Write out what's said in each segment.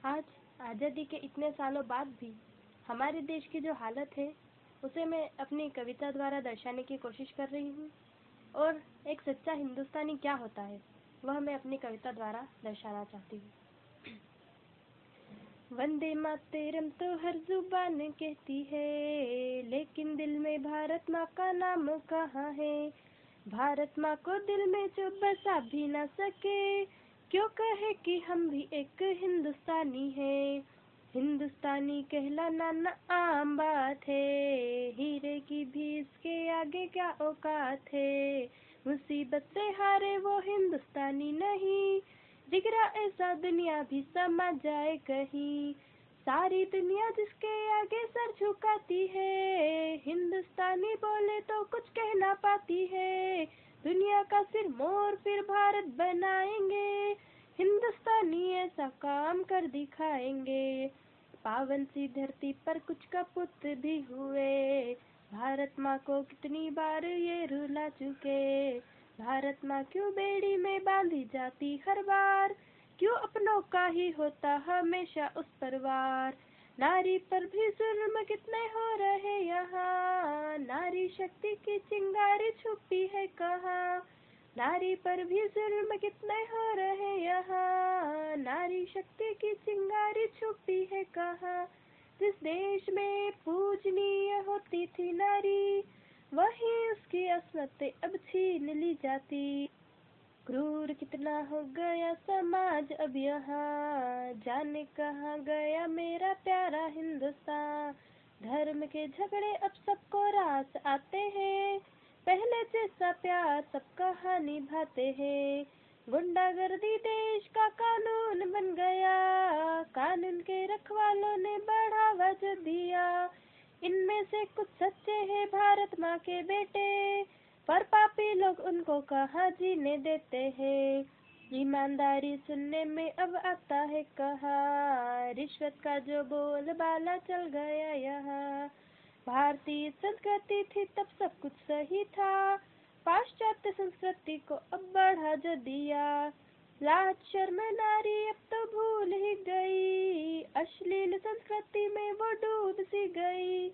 आज आज़ादी के इतने सालों बाद भी हमारे देश की जो हालत है उसे मैं अपनी कविता द्वारा दर्शाने की कोशिश कर रही हूँ और एक सच्चा हिंदुस्तानी क्या होता है वह मैं अपनी कविता द्वारा दर्शाना चाहती हूँ। वंदे मातरम तो हर जुबान कहती है, लेकिन दिल में भारत माँ का नाम कहाँ है। भारत माँ को दिल में जो बसा भी ना सके, क्यों कहे कि हम भी एक हिंदुस्तानी है। हिंदुस्तानी कहलाना न आम बात है, हीरे की भी इसके आगे क्या औकात है। मुसीबत से हारे वो हिंदुस्तानी नहीं, जिगरा ऐसा दुनिया भी समा जाए कहीं। सारी दुनिया जिसके आगे सर झुकाती है, हिंदुस्तानी बोले तो कुछ कह ना पाती है। दुनिया का सिर मोर फिर भारत बनाएंगे, हिंदुस्तानी ऐसा काम कर दिखाएंगे। पावन सी धरती पर कुछ कपूत भी हुए, भारत माँ को कितनी बार ये रुला चुके। भारत माँ क्यों बेड़ी में बांधी जाती हर बार, क्यों अपनों का ही होता हमेशा उस पर वार। नारी पर भी जुल्म कितने हो रहे यहाँ, नारी शक्ति की चिंगारी छुपी है कहाँ। नारी पर भी जुल्म कितने हो रहे यहाँ, नारी शक्ति की चिंगारी छुपी है कहाँ। जिस देश में पूजनीय होती थी नारी, वहीं उसकी असमत अब छीन ली जाती। क्रूर कितना हो गया समाज अब यहाँ, जाने कहाँ गया मेरा प्यारा हिंदुस्तान। धर्म के झगड़े अब सबको रास आते हैं, पहले जैसा प्यार सब कहाँ निभाते हैं। गुंडागर्दी देश का कानून बन गया, कानून के रखवालों ने बढ़ावा जो दिया। इनमें से कुछ सच्चे हैं भारत माँ के बेटे, पर पापी लोग उनको कहाँ जीने देते हैं। ईमानदारी सुनने में अब आता है कहाँ, रिश्वत का जो बोलबाला चल गया यहाँ। भारतीय संस्कृति थी तब सब कुछ सही था, पाश्चात्य संस्कृति को अब बढ़ा जो दिया। लाज शर्म नारी अब तो भूल ही गई, अश्लील संस्कृति में वो डूब सी गई।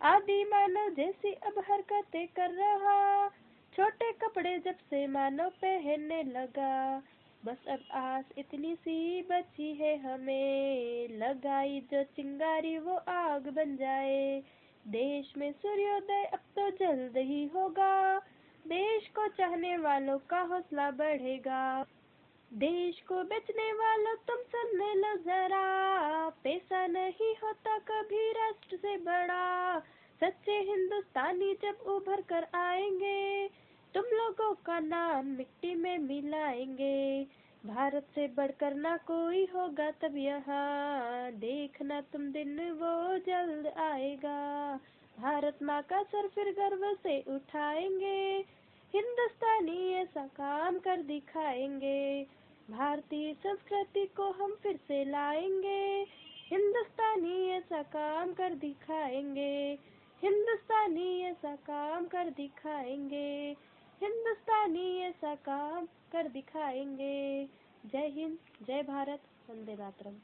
आदि मानव जैसी अब हरकतें कर रहा, छोटे कपड़े जब से मानव पहनने लगा। बस अब आस इतनी सी बची है हमें, लगाई जो चिंगारी वो आग बन जाए। देश में सूर्योदय अब तो जल्द ही होगा, देश को चाहने वालों का हौसला बढ़ेगा। देश को बेचने वालों तुम सुन लो जरा, पैसा नहीं होता कभी राष्ट्र से बड़ा। सच्चे हिंदुस्तानी जब उभर कर आएंगे, तुम लोगों का नाम मिट्टी में मिलाएंगे। भारत से बढ़कर ना कोई होगा तब यहाँ, देखना तुम दिन वो जल्द आएगा। भारत माँ का सर फिर गर्व से उठाएंगे, हिंदुस्तानी ऐसा काम कर दिखाएंगे। भारतीय संस्कृति को हम फिर से लाएंगे, हिंदुस्तानी ऐसा काम कर दिखाएंगे। हिंदुस्तानी ऐसा काम कर दिखाएंगे, हिंदुस्तानी ऐसा काम कर दिखाएंगे। जय हिंद, जय भारत, वंदे मातरम।